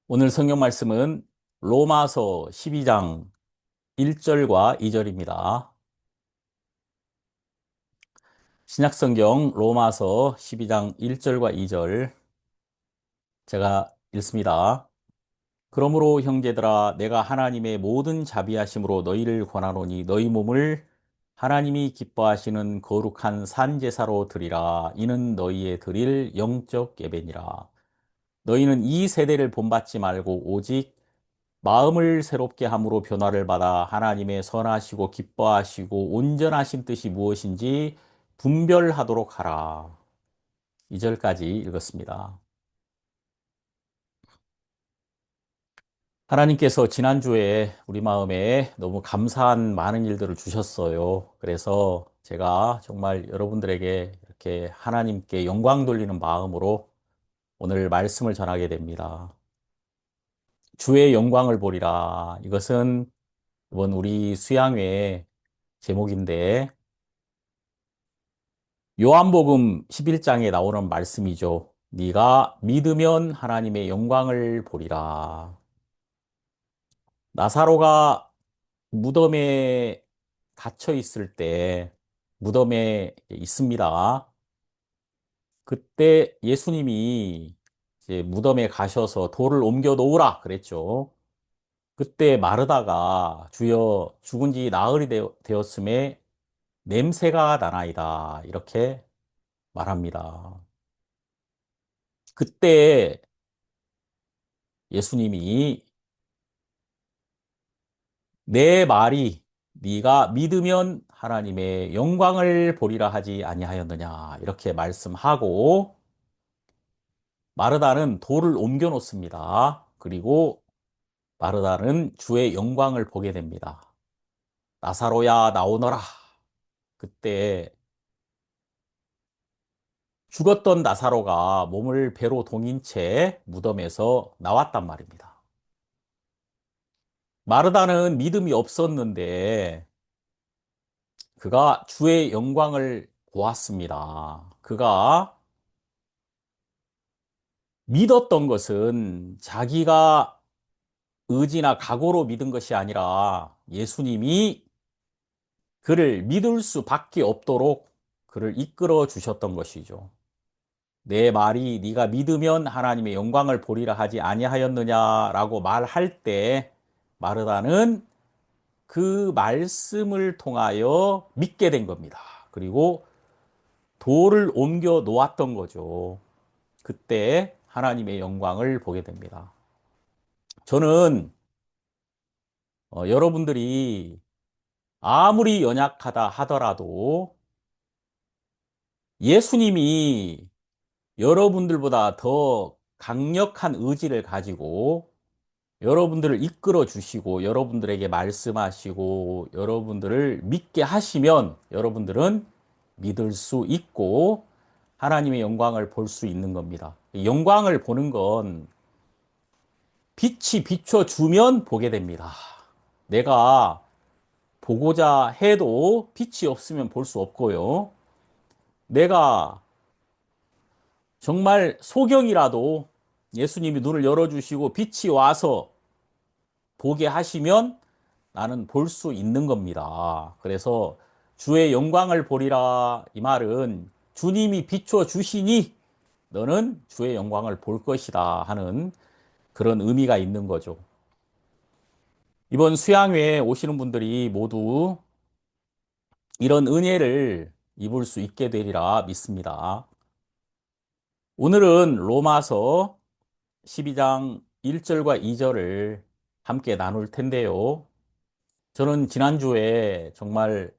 오늘 성경 말씀은 로마서 12장 1절과 2절입니다. 신약성경 로마서 12장 1절과 2절 제가 읽습니다. 그러므로 형제들아 내가 하나님의 모든 자비하심으로 너희를 권하노니 너희 몸을 하나님이 기뻐하시는 거룩한 산 제사로 드리라. 이는 너희의 드릴 영적 예배니라. 너희는 이 세대를 본받지 말고 오직 마음을 새롭게 함으로 변화를 받아 하나님의 선하시고 기뻐하시고 온전하신 뜻이 무엇인지 분별하도록 하라. 2절까지 읽었습니다. 하나님께서 지난주에 우리 마음에 너무 감사한 많은 일들을 주셨어요. 그래서 제가 정말 여러분들에게 이렇게 하나님께 영광 돌리는 마음으로 오늘 말씀을 전하게 됩니다. 주의 영광을 보리라. 이것은 이번 우리 수양회 제목인데 요한복음 11장에 나오는 말씀이죠. 네가 믿으면 하나님의 영광을 보리라. 나사로가 무덤에 갇혀 있을 때 무덤에 있습니다. 그때 예수님이 이제 무덤에 가셔서 돌을 옮겨 놓으라 그랬죠. 그때 마르다가 주여 죽은 지 나흘이 되었음에 냄새가 나나이다 이렇게 말합니다. 그때 예수님이 내 말이 네가 믿으면 하나님의 영광을 보리라 하지 아니하였느냐 이렇게 말씀하고 마르다는 돌을 옮겨 놓습니다. 그리고 마르다는 주의 영광을 보게 됩니다. 나사로야 나오너라. 그때 죽었던 나사로가 몸을 배로 동인 채 무덤에서 나왔단 말입니다. 마르다는 믿음이 없었는데 그가 주의 영광을 보았습니다. 그가 믿었던 것은 자기가 의지나 각오로 믿은 것이 아니라 예수님이 그를 믿을 수밖에 없도록 그를 이끌어 주셨던 것이죠. 내 말이 네가 믿으면 하나님의 영광을 보리라 하지 아니하였느냐라고 말할 때 마르다는 그 말씀을 통하여 믿게 된 겁니다. 그리고 돌을 옮겨 놓았던 거죠. 그때 하나님의 영광을 보게 됩니다. 저는 여러분들이 아무리 연약하다 하더라도 예수님이 여러분들보다 더 강력한 의지를 가지고 여러분들을 이끌어 주시고 여러분들에게 말씀하시고 여러분들을 믿게 하시면 여러분들은 믿을 수 있고 하나님의 영광을 볼 수 있는 겁니다. 영광을 보는 건 빛이 비춰주면 보게 됩니다. 내가 보고자 해도 빛이 없으면 볼 수 없고요. 내가 정말 소경이라도 예수님이 눈을 열어주시고 빛이 와서 보게 하시면 나는 볼 수 있는 겁니다. 그래서 주의 영광을 보리라 이 말은 주님이 비춰 주시니 너는 주의 영광을 볼 것이다 하는 그런 의미가 있는 거죠. 이번 수양회에 오시는 분들이 모두 이런 은혜를 입을 수 있게 되리라 믿습니다. 오늘은 로마서 12장 1절과 2절을 함께 나눌 텐데요. 저는 지난주에 정말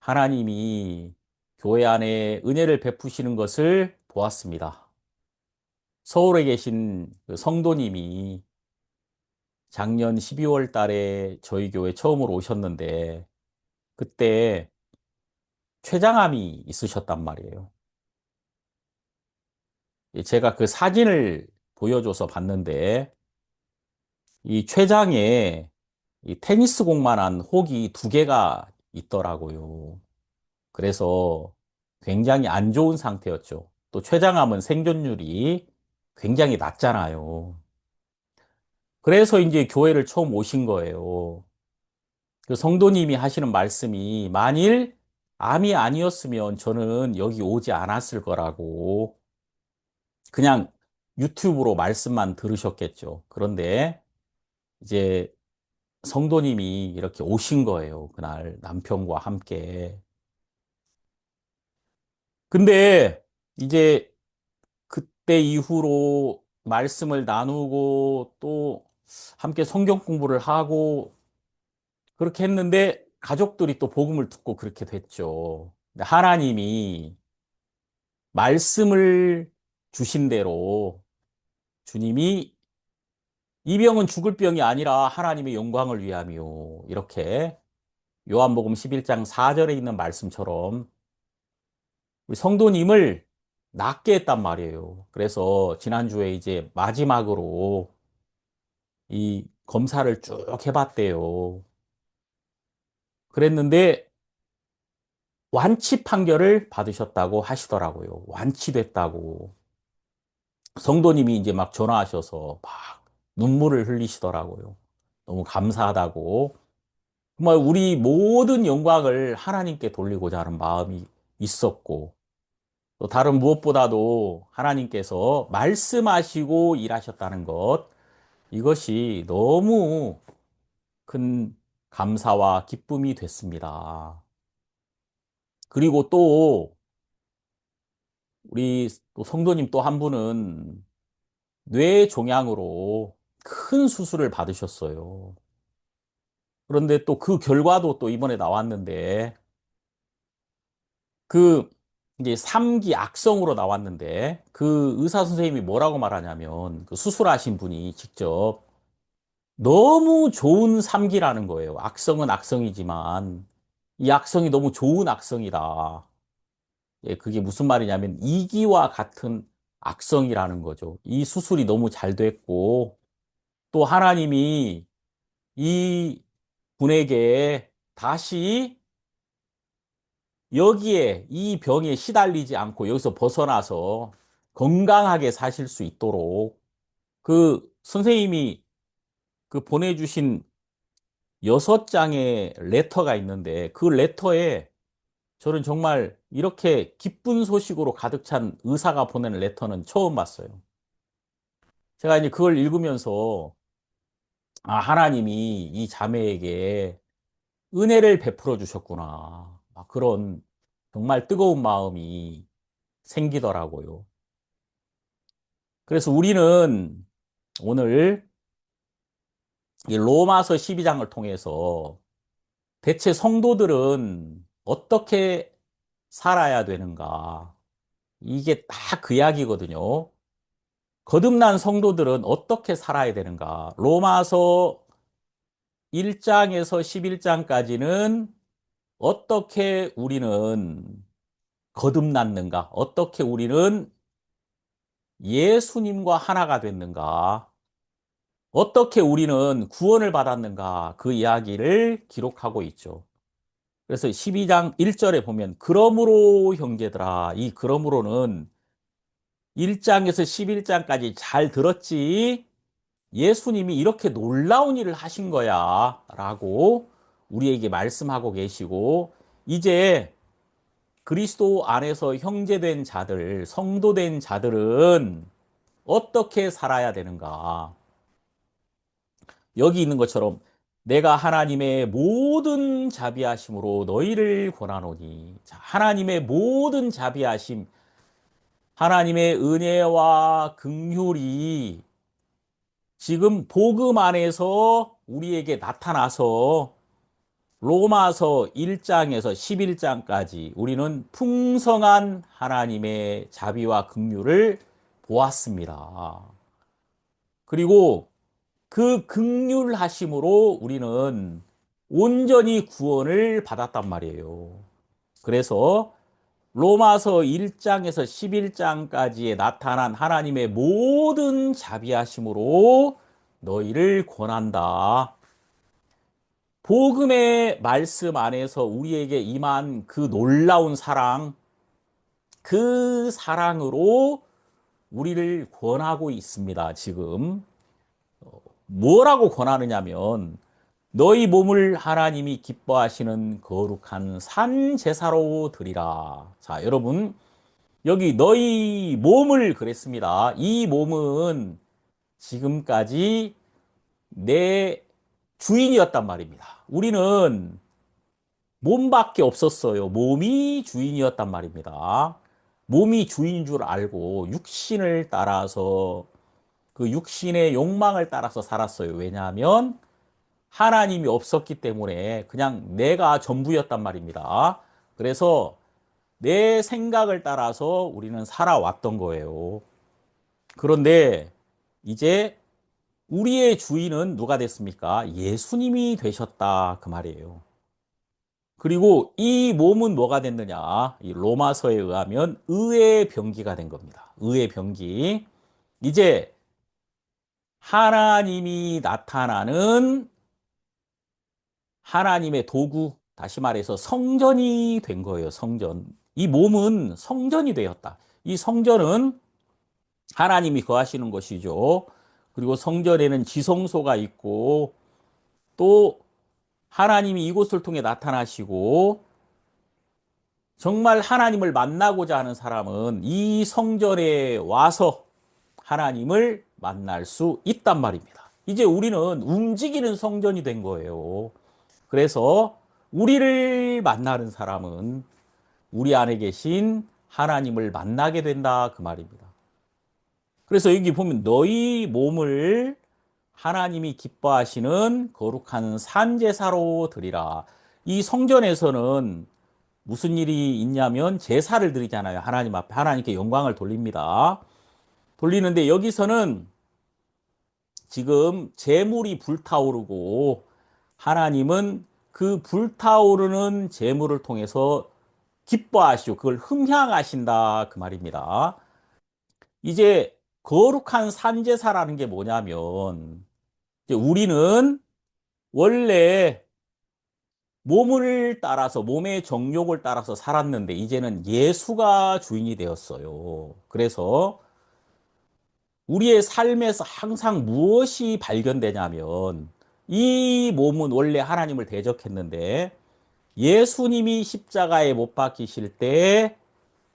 하나님이 교회 안에 은혜를 베푸시는 것을 보았습니다. 서울에 계신 그 성도님이 작년 12월 달에 저희 교회 처음으로 오셨는데 그때 췌장암이 있으셨단 말이에요. 제가 그 사진을 보여줘서 봤는데 이 췌장에 이 테니스 공만한 혹이 두 개가 있더라고요. 그래서 굉장히 안 좋은 상태였죠. 또 췌장암은 생존율이 굉장히 낮잖아요. 그래서 이제 교회를 처음 오신 거예요. 그 성도님이 하시는 말씀이 만일 암이 아니었으면 저는 여기 오지 않았을 거라고 그냥 유튜브로 말씀만 들으셨겠죠. 그런데 이제 성도님이 이렇게 오신 거예요. 그날 남편과 함께. 근데 이제 그때 이후로 말씀을 나누고 또 함께 성경 공부를 하고 그렇게 했는데 가족들이 또 복음을 듣고 그렇게 됐죠. 근데 하나님이 말씀을 주신 대로 주님이 이 병은 죽을 병이 아니라 하나님의 영광을 위함이요. 이렇게 요한복음 11장 4절에 있는 말씀처럼 우리 성도님을 낫게 했단 말이에요. 그래서 지난주에 이제 마지막으로 이 검사를 쭉 해봤대요. 그랬는데 완치 판결을 받으셨다고 하시더라고요. 완치됐다고. 성도님이 이제 막 전화하셔서 막 눈물을 흘리시더라고요. 너무 감사하다고. 정말 우리 모든 영광을 하나님께 돌리고자 하는 마음이 있었고, 또 다른 무엇보다도 하나님께서 말씀하시고 일하셨다는 것, 이것이 너무 큰 감사와 기쁨이 됐습니다. 그리고 또 우리 또 성도님 또 한 분은 뇌 종양으로 큰 수술을 받으셨어요. 그런데 또 그 결과도 또 이번에 나왔는데 그 이제 3기 악성으로 나왔는데 그 의사 선생님이 뭐라고 말하냐면 그 수술하신 분이 직접 너무 좋은 3기라는 거예요. 악성은 악성이지만 이 악성이 너무 좋은 악성이다. 예, 그게 무슨 말이냐면 2기와 같은 악성이라는 거죠. 이 수술이 너무 잘 됐고 또 하나님이 이 분에게 다시 여기에 이 병에 시달리지 않고 여기서 벗어나서 건강하게 사실 수 있도록 그 선생님이 그 보내주신 6장의 레터가 있는데 그 레터에 저는 정말 이렇게 기쁜 소식으로 가득 찬 의사가 보낸 레터는 처음 봤어요. 제가 이제 그걸 읽으면서 아, 하나님이 이 자매에게 은혜를 베풀어 주셨구나. 막 그런 정말 뜨거운 마음이 생기더라고요. 그래서 우리는 오늘 이 로마서 12장을 통해서 대체 성도들은 어떻게 살아야 되는가? 이게 딱 그 이야기거든요. 거듭난 성도들은 어떻게 살아야 되는가? 로마서 1장에서 11장까지는 어떻게 우리는 거듭났는가? 어떻게 우리는 예수님과 하나가 됐는가? 어떻게 우리는 구원을 받았는가? 그 이야기를 기록하고 있죠. 그래서 12장 1절에 보면, 그러므로 형제들아, 이 그러므로는 1장에서 11장까지 잘 들었지? 예수님이 이렇게 놀라운 일을 하신 거야. 라고 우리에게 말씀하고 계시고, 이제 그리스도 안에서 형제된 자들, 성도된 자들은 어떻게 살아야 되는가? 여기 있는 것처럼 내가 하나님의 모든 자비하심으로 너희를 권하노니. 자, 하나님의 모든 자비하심, 하나님의 은혜와 긍휼이 지금 복음 안에서 우리에게 나타나서 로마서 1장에서 11장까지 우리는 풍성한 하나님의 자비와 긍휼을 보았습니다. 그리고 그 긍휼하심으로 우리는 온전히 구원을 받았단 말이에요. 그래서 로마서 1장에서 11장까지에 나타난 하나님의 모든 자비하심으로 너희를 권한다. 복음의 말씀 안에서 우리에게 임한 그 놀라운 사랑, 그 사랑으로 우리를 권하고 있습니다, 지금. 뭐라고 권하느냐면 너희 몸을 하나님이 기뻐하시는 거룩한 산 제사로 드리라. 자, 여러분, 여기 너희 몸을 그랬습니다. 이 몸은 지금까지 내 주인이었단 말입니다. 우리는 몸밖에 없었어요. 몸이 주인이었단 말입니다. 몸이 주인인 줄 알고 육신을 따라서 그 육신의 욕망을 따라서 살았어요. 왜냐하면 하나님이 없었기 때문에 그냥 내가 전부였단 말입니다. 그래서 내 생각을 따라서 우리는 살아왔던 거예요. 그런데 이제 우리의 주인은 누가 됐습니까? 예수님이 되셨다. 그 말이에요. 그리고 이 몸은 뭐가 됐느냐? 이 로마서에 의하면 의의 병기가 된 겁니다. 의의 병기. 이제 하나님이 나타나는 하나님의 도구, 다시 말해서 성전이 된 거예요. 성전. 이 몸은 성전이 되었다. 이 성전은 하나님이 거하시는 것이죠. 그리고 성전에는 지성소가 있고 또 하나님이 이곳을 통해 나타나시고 정말 하나님을 만나고자 하는 사람은 이 성전에 와서 하나님을 만날 수 있단 말입니다. 이제 우리는 움직이는 성전이 된 거예요. 그래서 우리를 만나는 사람은 우리 안에 계신 하나님을 만나게 된다 그 말입니다. 그래서 여기 보면 너희 몸을 하나님이 기뻐하시는 거룩한 산제사로 드리라. 이 성전에서는 무슨 일이 있냐면 제사를 드리잖아요. 하나님 앞에 하나님께 영광을 돌립니다. 돌리는데 여기서는 지금 제물이 불타오르고 하나님은 그 불타오르는 제물을 통해서 기뻐하시고 그걸 흠향하신다 그 말입니다. 이제 거룩한 산제사라는 게 뭐냐면 이제 우리는 원래 몸을 따라서 몸의 정욕을 따라서 살았는데 이제는 예수가 주인이 되었어요. 그래서 우리의 삶에서 항상 무엇이 발견되냐면 이 몸은 원래 하나님을 대적했는데 예수님이 십자가에 못 박히실 때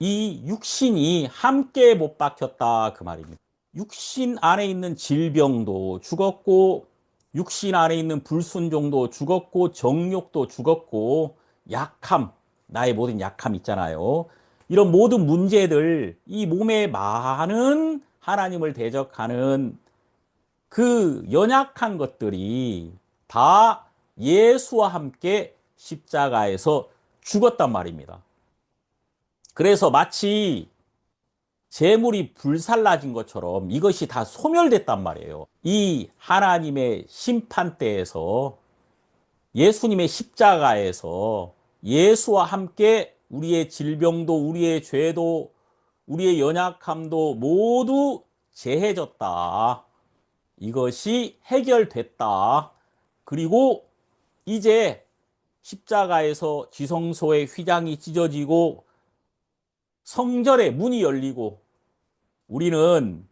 이 육신이 함께 못 박혔다 그 말입니다. 육신 안에 있는 질병도 죽었고 육신 안에 있는 불순종도 죽었고 정욕도 죽었고 약함, 나의 모든 약함 있잖아요. 이런 모든 문제들, 이 몸에 많은 하나님을 대적하는 그 연약한 것들이 다 예수와 함께 십자가에서 죽었단 말입니다. 그래서 마치 재물이 불살라진 것처럼 이것이 다 소멸됐단 말이에요. 이 하나님의 심판대에서 예수님의 십자가에서 예수와 함께 우리의 질병도 우리의 죄도 우리의 연약함도 모두 제해졌다. 이것이 해결됐다. 그리고 이제 십자가에서 지성소의 휘장이 찢어지고 성전의 문이 열리고 우리는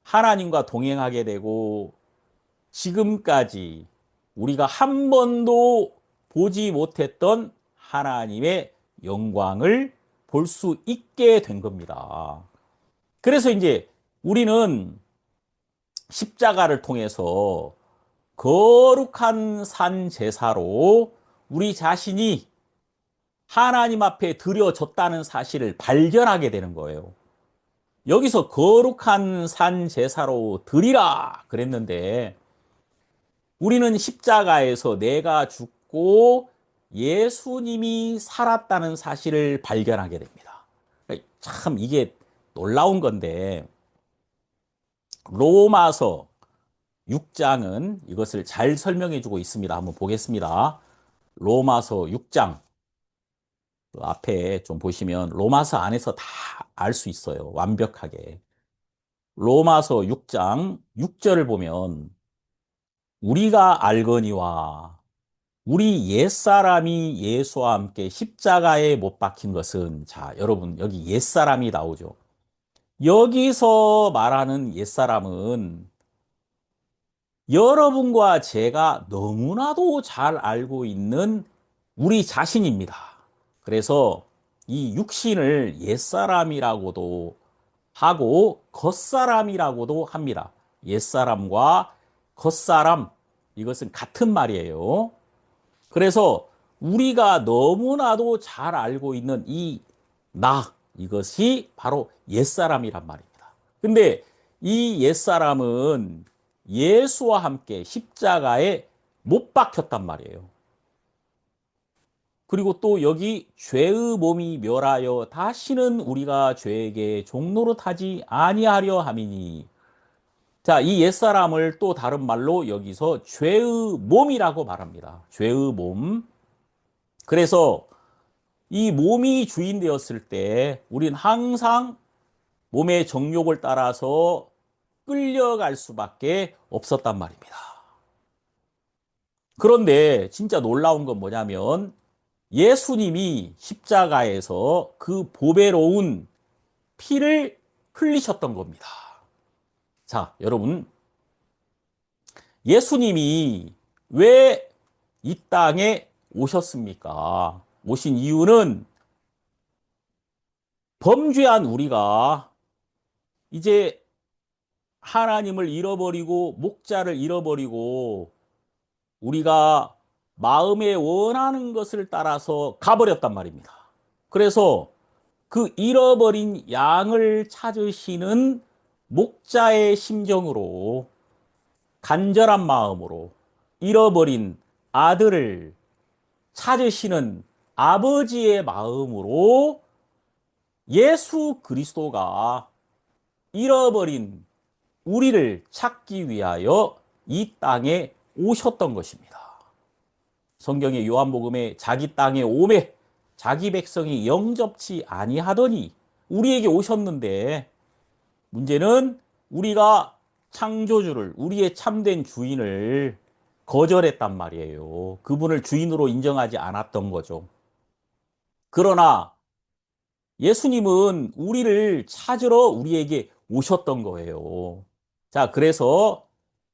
하나님과 동행하게 되고 지금까지 우리가 한 번도 보지 못했던 하나님의 영광을 볼 수 있게 된 겁니다. 그래서 이제 우리는 십자가를 통해서 거룩한 산 제사로 우리 자신이 하나님 앞에 드려졌다는 사실을 발견하게 되는 거예요. 여기서 거룩한 산 제사로 드리라 그랬는데 우리는 십자가에서 내가 죽고 예수님이 살았다는 사실을 발견하게 됩니다. 참 이게 놀라운 건데 로마서 6장은 이것을 잘 설명해 주고 있습니다. 한번 보겠습니다. 로마서 6장 앞에 좀 보시면 로마서 안에서 다 알 수 있어요. 완벽하게. 로마서 6장 6절을 보면 우리가 알거니와 우리 옛사람이 예수와 함께 십자가에 못 박힌 것은 자, 여러분 여기 옛사람이 나오죠. 여기서 말하는 옛사람은 여러분과 제가 너무나도 잘 알고 있는 우리 자신입니다. 그래서 이 육신을 옛사람이라고도 하고 겉사람이라고도 합니다. 옛사람과 겉사람, 이것은 같은 말이에요. 그래서 우리가 너무나도 잘 알고 있는 이 나, 이것이 바로 옛사람이란 말입니다. 근데 이 옛사람은 예수와 함께 십자가에 못 박혔단 말이에요. 그리고 또 여기 죄의 몸이 멸하여 다시는 우리가 죄에게 종로로 타지 아니하려 함이니. 자, 이 옛사람을 또 다른 말로 여기서 죄의 몸이라고 말합니다. 죄의 몸. 그래서 이 몸이 주인 되었을 때 우린 항상 몸의 정욕을 따라서 끌려갈 수밖에 없었단 말입니다. 그런데 진짜 놀라운 건 뭐냐면 예수님이 십자가에서 그 보배로운 피를 흘리셨던 겁니다. 자, 여러분, 예수님이 왜 이 땅에 오셨습니까? 오신 이유는 범죄한 우리가 이제 하나님을 잃어버리고 목자를 잃어버리고 우리가 마음에 원하는 것을 따라서 가버렸단 말입니다. 그래서 그 잃어버린 양을 찾으시는 목자의 심정으로 간절한 마음으로 잃어버린 아들을 찾으시는 아버지의 마음으로 예수 그리스도가 잃어버린 우리를 찾기 위하여 이 땅에 오셨던 것입니다. 성경의 요한복음에 자기 땅에 오매 자기 백성이 영접치 아니하더니 우리에게 오셨는데 문제는 우리가 창조주를 우리의 참된 주인을 거절했단 말이에요. 그분을 주인으로 인정하지 않았던 거죠. 그러나 예수님은 우리를 찾으러 우리에게 오셨던 거예요. 자, 그래서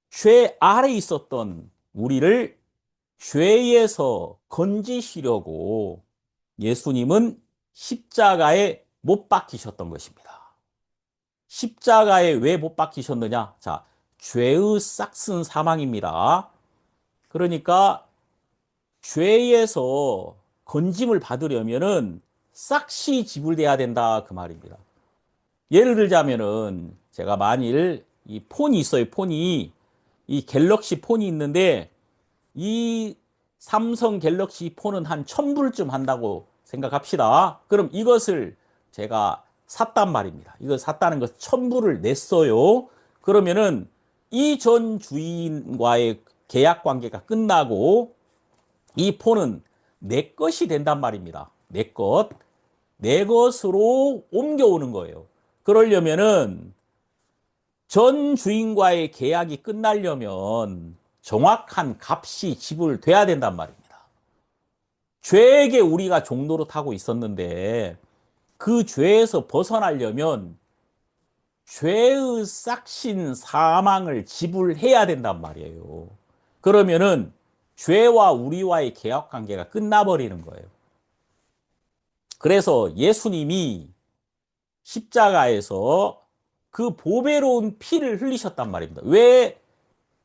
죄 아래 있었던 우리를 죄에서 건지시려고 예수님은 십자가에 못 박히셨던 것입니다. 십자가에 왜 못 박히셨느냐? 자, 죄의 싹슨 사망입니다. 그러니까 죄에서 건짐을 받으려면은 싹시 지불돼야 된다 그 말입니다. 예를 들자면은 제가 만일 이 폰이 있어요. 폰이 이 갤럭시 폰이 있는데 이 삼성 갤럭시 폰은 한 1000불쯤 한다고 생각합시다. 그럼 이것을 제가 샀단 말입니다. 이걸 샀다는 것은 1000불을 냈어요. 그러면은 이 전 주인과의 계약 관계가 끝나고 이 폰은 내 것이 된단 말입니다. 내 것. 내 것으로 옮겨오는 거예요. 그러려면은 전 주인과의 계약이 끝나려면 정확한 값이 지불돼야 된단 말입니다. 죄에게 우리가 종노릇 하고 있었는데 그 죄에서 벗어나려면 죄의 싹신 사망을 지불해야 된단 말이에요. 그러면은 죄와 우리와의 계약 관계가 끝나버리는 거예요. 그래서 예수님이 십자가에서 그 보배로운 피를 흘리셨단 말입니다. 왜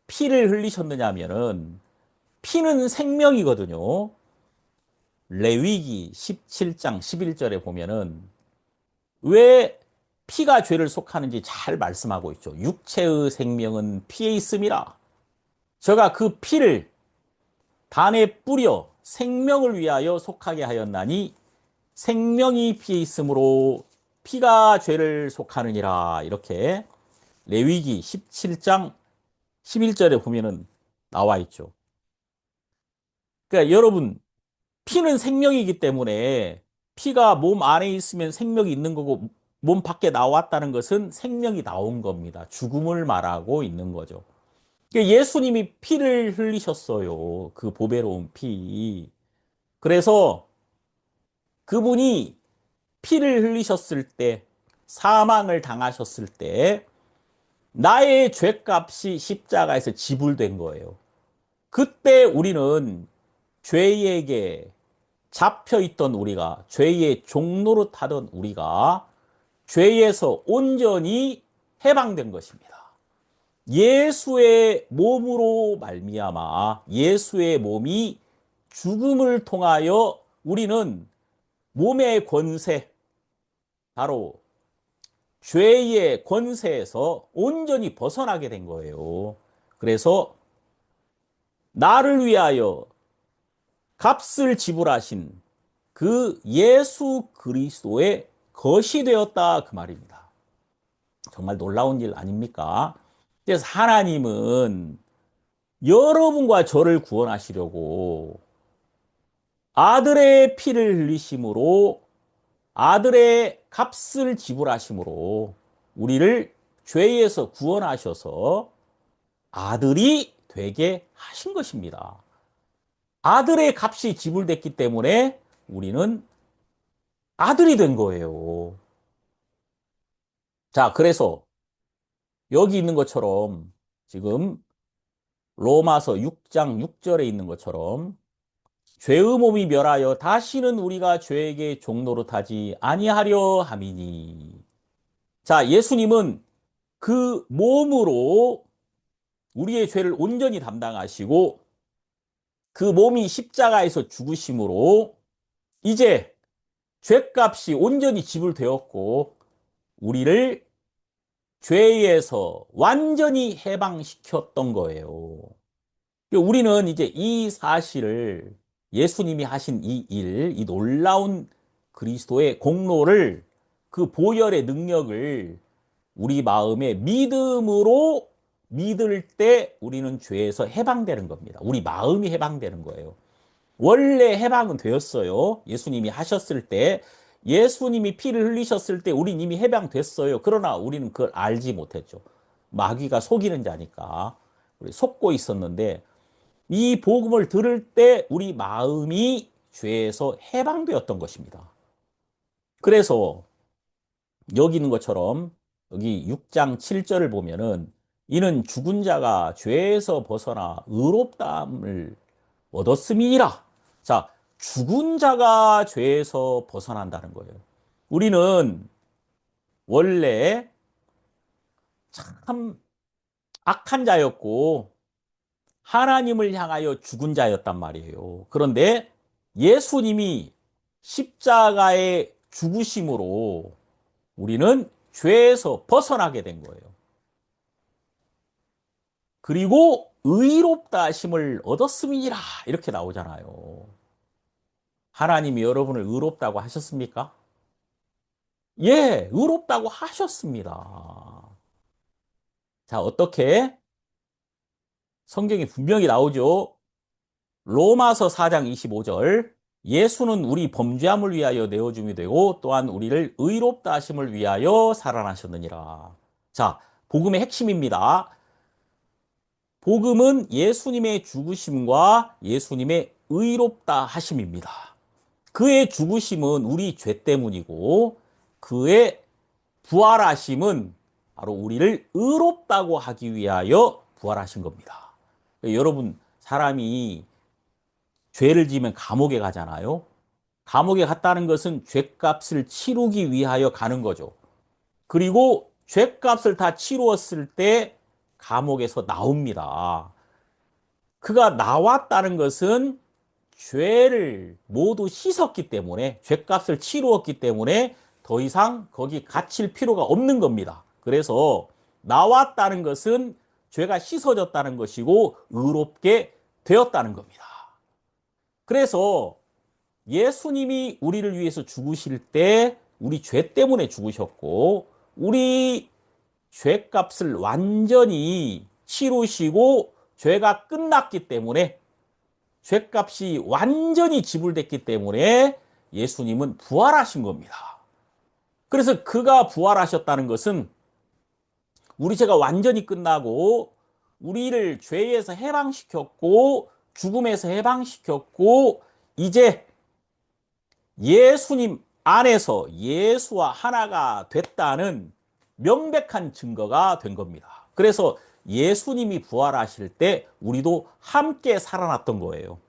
피를 흘리셨느냐 하면은 피는 생명이거든요. 레위기 17장 11절에 보면은 왜 피가 죄를 속하는지 잘 말씀하고 있죠. 육체의 생명은 피에 있음이라. 저가 그 피를 단에 뿌려 생명을 위하여 속하게 하였나니 생명이 피에 있으므로 피가 죄를 속하느니라. 이렇게 레위기 17장 11절에 보면은 나와 있죠. 그러니까 여러분, 피는 생명이기 때문에 피가 몸 안에 있으면 생명이 있는 거고 몸 밖에 나왔다는 것은 생명이 나온 겁니다. 죽음을 말하고 있는 거죠. 그러니까 예수님이 피를 흘리셨어요. 그 보배로운 피. 그래서 그분이 피를 흘리셨을 때, 사망을 당하셨을 때 나의 죄값이 십자가에서 지불된 거예요. 그때 우리는 죄에게 잡혀있던 우리가, 죄의 종로로 타던 우리가 죄에서 온전히 해방된 것입니다. 예수의 몸으로 말미암아 예수의 몸이 죽음을 통하여 우리는 몸의 권세, 바로 죄의 권세에서 온전히 벗어나게 된 거예요. 그래서 나를 위하여 값을 지불하신 그 예수 그리스도의 것이 되었다, 그 말입니다. 정말 놀라운 일 아닙니까? 그래서 하나님은 여러분과 저를 구원하시려고 아들의 피를 흘리심으로, 아들의 값을 지불하심으로 우리를 죄에서 구원하셔서 아들이 되게 하신 것입니다. 아들의 값이 지불됐기 때문에 우리는 아들이 된 거예요. 자, 그래서 여기 있는 것처럼, 지금 로마서 6장 6절에 있는 것처럼, 죄의 몸이 멸하여 다시는 우리가 죄에게 종노릇하지 아니하려 함이니. 자, 예수님은 그 몸으로 우리의 죄를 온전히 담당하시고 그 몸이 십자가에서 죽으심으로 이제 죄값이 온전히 지불되었고 우리를 죄에서 완전히 해방시켰던 거예요. 우리는 이제 이 사실을, 예수님이 하신 이 일, 이 놀라운 그리스도의 공로를, 그 보혈의 능력을 우리 마음에 믿음으로 믿을 때 우리는 죄에서 해방되는 겁니다. 우리 마음이 해방되는 거예요. 원래 해방은 되었어요. 예수님이 하셨을 때, 예수님이 피를 흘리셨을 때 우린 이미 해방됐어요. 그러나 우리는 그걸 알지 못했죠. 마귀가 속이는 자니까 우리 속고 있었는데, 이 복음을 들을 때 우리 마음이 죄에서 해방되었던 것입니다. 그래서 여기 있는 것처럼 여기 6장 7절을 보면은 이는 죽은 자가 죄에서 벗어나 의롭다함을 얻었음이니라. 자, 죽은 자가 죄에서 벗어난다는 거예요. 우리는 원래 참 악한 자였고 하나님을 향하여 죽은 자였단 말이에요. 그런데 예수님이 십자가의 죽으심으로 우리는 죄에서 벗어나게 된 거예요. 그리고 의롭다 하심을 얻었음이니라, 이렇게 나오잖아요. 하나님이 여러분을 의롭다고 하셨습니까? 예, 의롭다고 하셨습니다. 자, 어떻게? 성경이 분명히 나오죠. 로마서 4장 25절. 예수는 우리 범죄함을 위하여 내어줌이 되고 또한 우리를 의롭다 하심을 위하여 살아나셨느니라. 자, 복음의 핵심입니다. 복음은 예수님의 죽으심과 예수님의 의롭다 하심입니다. 그의 죽으심은 우리 죄 때문이고 그의 부활하심은 바로 우리를 의롭다고 하기 위하여 부활하신 겁니다. 여러분, 사람이 죄를 지으면 감옥에 가잖아요. 감옥에 갔다는 것은 죄값을 치르기 위하여 가는 거죠. 그리고 죄값을 다 치루었을 때 감옥에서 나옵니다. 그가 나왔다는 것은 죄를 모두 씻었기 때문에, 죄값을 치루었기 때문에 더 이상 거기 갇힐 필요가 없는 겁니다. 그래서 나왔다는 것은 죄가 씻어졌다는 것이고 의롭게 되었다는 겁니다. 그래서 예수님이 우리를 위해서 죽으실 때 우리 죄 때문에 죽으셨고 우리 죄값을 완전히 치루시고 죄가 끝났기 때문에, 죄값이 완전히 지불됐기 때문에 예수님은 부활하신 겁니다. 그래서 그가 부활하셨다는 것은 우리 죄가 완전히 끝나고 우리를 죄에서 해방시켰고 죽음에서 해방시켰고 이제 예수님 안에서 예수와 하나가 됐다는 명백한 증거가 된 겁니다. 그래서 예수님이 부활하실 때 우리도 함께 살아났던 거예요.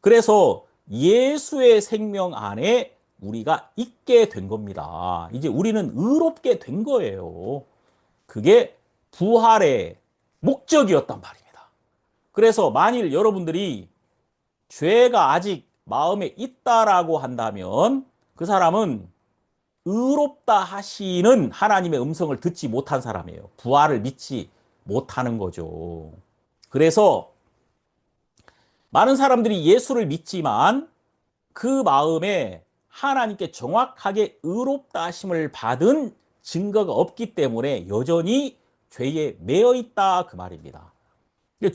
그래서 예수의 생명 안에 우리가 있게 된 겁니다. 이제 우리는 의롭게 된 거예요. 그게 부활의 목적이었단 말입니다. 그래서 만일 여러분들이 죄가 아직 마음에 있다라고 한다면 그 사람은 의롭다 하시는 하나님의 음성을 듣지 못한 사람이에요. 부활을 믿지 못하는 거죠. 그래서 많은 사람들이 예수를 믿지만 그 마음에 하나님께 정확하게 의롭다 하심을 받은 증거가 없기 때문에 여전히 죄에 매여 있다 그 말입니다.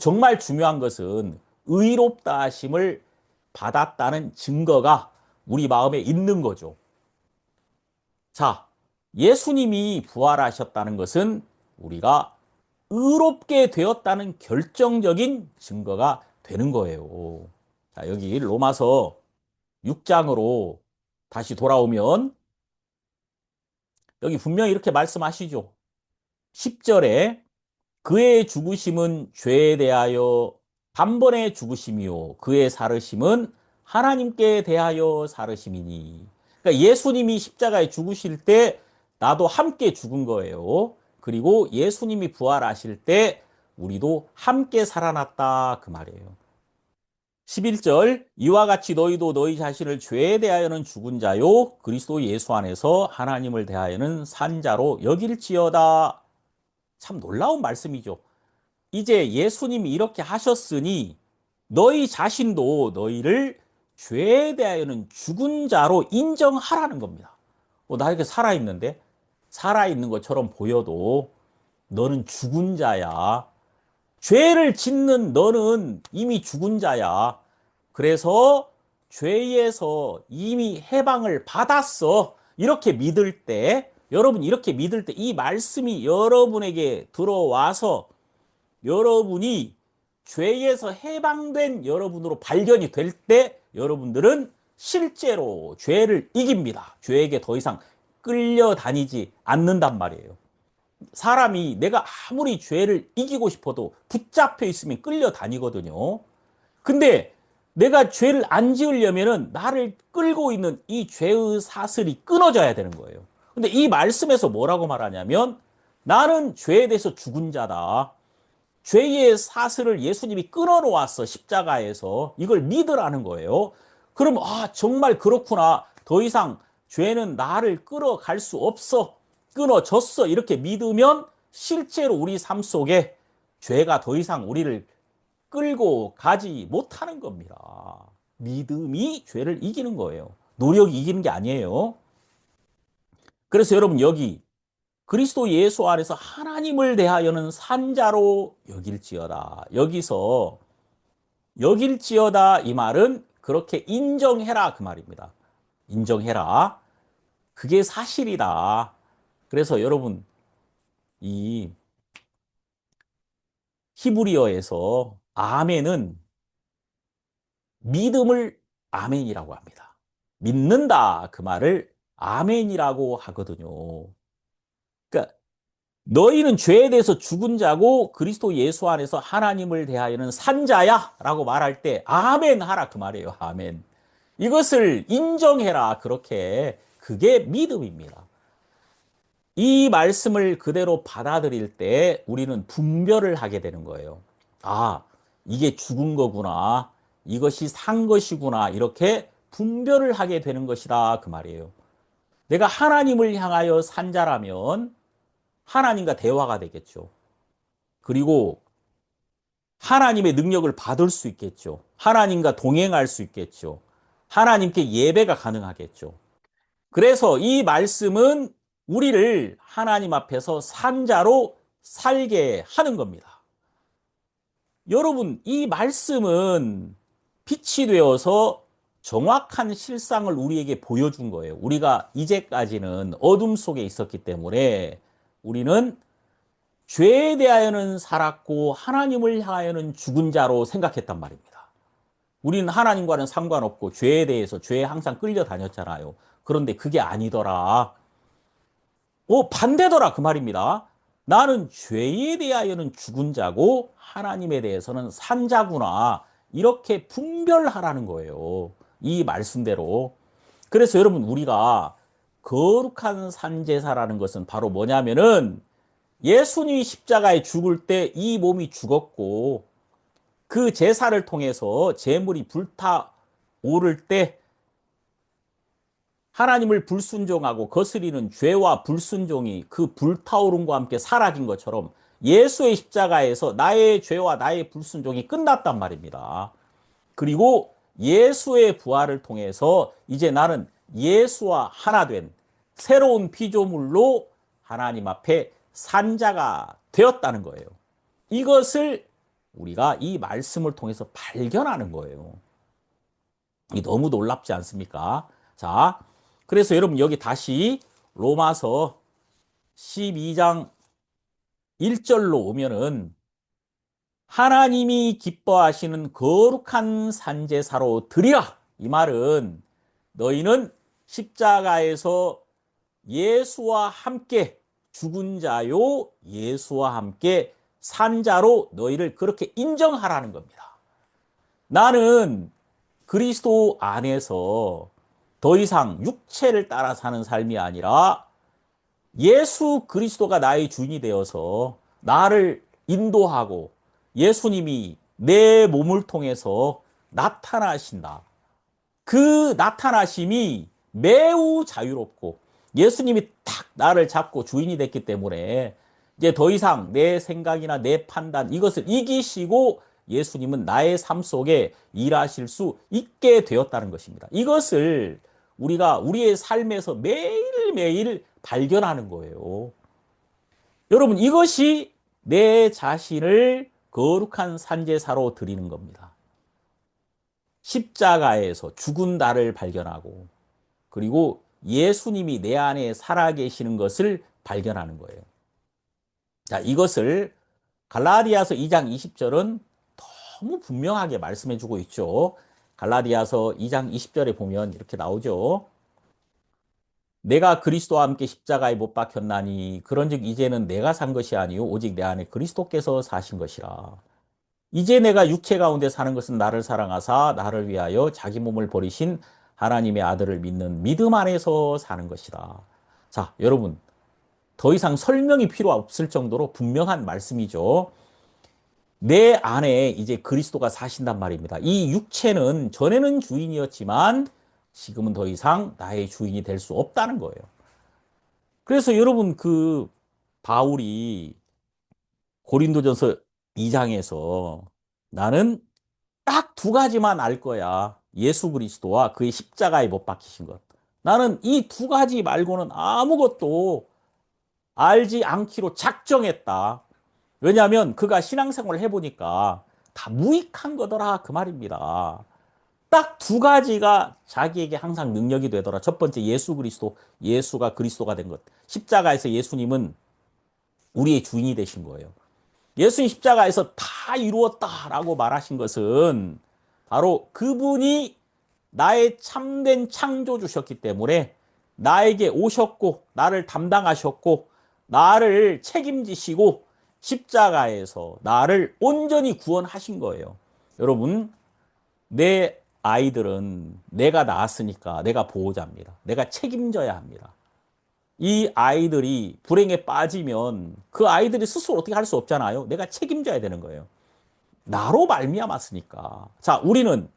정말 중요한 것은 의롭다 하심을 받았다는 증거가 우리 마음에 있는 거죠. 자, 예수님이 부활하셨다는 것은 우리가 의롭게 되었다는 결정적인 증거가 되는 거예요. 자, 여기 로마서 6장으로 다시 돌아오면 여기 분명히 이렇게 말씀하시죠. 10절에 그의 죽으심은 죄에 대하여 단번에 죽으심이요 그의 살으심은 하나님께 대하여 살으심이니. 그러니까 예수님이 십자가에 죽으실 때 나도 함께 죽은 거예요. 그리고 예수님이 부활하실 때 우리도 함께 살아났다 그 말이에요. 11절 이와 같이 너희도 너희 자신을 죄에 대하여는 죽은 자요 그리스도 예수 안에서 하나님을 대하여는 산 자로 여길지어다. 참 놀라운 말씀이죠. 이제 예수님이 이렇게 하셨으니 너희 자신도 너희를 죄에 대하여는 죽은 자로 인정하라는 겁니다. 나 이렇게 살아있는데 살아있는 것처럼 보여도 너는 죽은 자야. 죄를 짓는 너는 이미 죽은 자야. 그래서 죄에서 이미 해방을 받았어. 이렇게 믿을 때, 여러분 이렇게 믿을 때 이 말씀이 여러분에게 들어와서 여러분이 죄에서 해방된 여러분으로 발견이 될 때 여러분들은 실제로 죄를 이깁니다. 죄에게 더 이상 끌려다니지 않는단 말이에요. 사람이 내가 아무리 죄를 이기고 싶어도 붙잡혀 있으면 끌려다니거든요. 근데 내가 죄를 안 지으려면은 나를 끌고 있는 이 죄의 사슬이 끊어져야 되는 거예요. 근데 이 말씀에서 뭐라고 말하냐면 나는 죄에 대해서 죽은 자다. 죄의 사슬을 예수님이 끊어놓았어, 십자가에서. 이걸 믿으라는 거예요. 그럼, 정말 그렇구나. 더 이상 죄는 나를 끌어갈 수 없어. 끊어졌어. 이렇게 믿으면 실제로 우리 삶 속에 죄가 더 이상 우리를 끌고 가지 못하는 겁니다. 믿음이 죄를 이기는 거예요. 노력이 이기는 게 아니에요. 그래서 여러분 여기 그리스도 예수 안에서 하나님을 대하여는 산자로 여길지어다. 여기서 여길지어다 이 말은 그렇게 인정해라 그 말입니다. 인정해라. 그게 사실이다. 그래서 여러분 이 히브리어에서 아멘은 믿음을 아멘이라고 합니다. 믿는다 그 말을 아멘이라고 하거든요. 그러니까 너희는 죄에 대해서 죽은 자고 그리스도 예수 안에서 하나님을 대하여는 산 자야 라고 말할 때 아멘 하라 그 말이에요. 아멘. 이것을 인정해라. 그렇게 그게 믿음입니다. 이 말씀을 그대로 받아들일 때 우리는 분별을 하게 되는 거예요. 이게 죽은 거구나. 이것이 산 것이구나. 이렇게 분별을 하게 되는 것이다. 그 말이에요. 내가 하나님을 향하여 산 자라면 하나님과 대화가 되겠죠. 그리고 하나님의 능력을 받을 수 있겠죠. 하나님과 동행할 수 있겠죠. 하나님께 예배가 가능하겠죠. 그래서 이 말씀은 우리를 하나님 앞에서 산자로 살게 하는 겁니다. 여러분, 이 말씀은 빛이 되어서 정확한 실상을 우리에게 보여준 거예요. 우리가 이제까지는 어둠 속에 있었기 때문에 우리는 죄에 대하여는 살았고 하나님을 향하여는 죽은 자로 생각했단 말입니다. 우리는 하나님과는 상관없고 죄에 대해서 죄에 항상 끌려다녔잖아요. 그런데 그게 아니더라. 반대더라 그 말입니다. 나는 죄에 대하여는 죽은 자고 하나님에 대해서는 산 자구나. 이렇게 분별하라는 거예요. 이 말씀대로. 그래서 여러분, 우리가 거룩한 산제사라는 것은 바로 뭐냐면은 예수님이 십자가에 죽을 때 이 몸이 죽었고 그 제사를 통해서 제물이 불타오를 때 하나님을 불순종하고 거스리는 죄와 불순종이 그 불타오름과 함께 사라진 것처럼 예수의 십자가에서 나의 죄와 나의 불순종이 끝났단 말입니다. 그리고 예수의 부활을 통해서 이제 나는 예수와 하나 된 새로운 피조물로 하나님 앞에 산자가 되었다는 거예요. 이것을 우리가 이 말씀을 통해서 발견하는 거예요. 이 너무 놀랍지 않습니까? 자, 그래서 여러분 여기 다시 로마서 12장 1절로 오면은 하나님이 기뻐하시는 거룩한 산제사로 드리라. 이 말은 너희는 십자가에서 예수와 함께 죽은 자요 예수와 함께 산 자로 너희를 그렇게 인정하라는 겁니다. 나는 그리스도 안에서 더 이상 육체를 따라 사는 삶이 아니라 예수 그리스도가 나의 주인이 되어서 나를 인도하고 예수님이 내 몸을 통해서 나타나신다. 그 나타나심이 매우 자유롭고 예수님이 딱 나를 잡고 주인이 됐기 때문에 이제 더 이상 내 생각이나 내 판단 이것을 이기시고 예수님은 나의 삶 속에 일하실 수 있게 되었다는 것입니다. 이것을 우리가 우리의 삶에서 매일매일 발견하는 거예요. 여러분, 이것이 내 자신을 거룩한 산제사로 드리는 겁니다. 십자가에서 죽은 나를 발견하고 그리고 예수님이 내 안에 살아계시는 것을 발견하는 거예요. 자, 이것을 갈라디아서 2장 20절은 너무 분명하게 말씀해 주고 있죠. 갈라디아서 2장 20절에 보면 이렇게 나오죠. 내가 그리스도와 함께 십자가에 못 박혔나니 그런즉 이제는 내가 산 것이 아니요 오직 내 안에 그리스도께서 사신 것이라. 이제 내가 육체 가운데 사는 것은 나를 사랑하사 나를 위하여 자기 몸을 버리신 하나님의 아들을 믿는 믿음 안에서 사는 것이다. 자, 여러분, 더 이상 설명이 필요 없을 정도로 분명한 말씀이죠. 내 안에 이제 그리스도가 사신단 말입니다. 이 육체는 전에는 주인이었지만 지금은 더 이상 나의 주인이 될 수 없다는 거예요. 그래서 여러분, 그 바울이 고린도전서 2장에서 나는 딱 두 가지만 알 거야. 예수 그리스도와 그의 십자가에 못 박히신 것. 나는 이 두 가지 말고는 아무것도 알지 않기로 작정했다. 왜냐하면 그가 신앙생활을 해보니까 다 무익한 거더라 그 말입니다. 딱 두 가지가 자기에게 항상 능력이 되더라. 첫 번째 예수 그리스도, 예수가 그리스도가 된 것. 십자가에서 예수님은 우리의 주인이 되신 거예요. 예수님 십자가에서 다 이루었다라고 말하신 것은 바로 그분이 나의 참된 창조주셨기 때문에 나에게 오셨고 나를 담당하셨고 나를 책임지시고 십자가에서 나를 온전히 구원하신 거예요. 여러분, 내 아이들은 내가 낳았으니까 내가 보호자입니다. 내가 책임져야 합니다. 이 아이들이 불행에 빠지면 그 아이들이 스스로 어떻게 할 수 없잖아요. 내가 책임져야 되는 거예요. 나로 말미암았으니까. 자, 우리는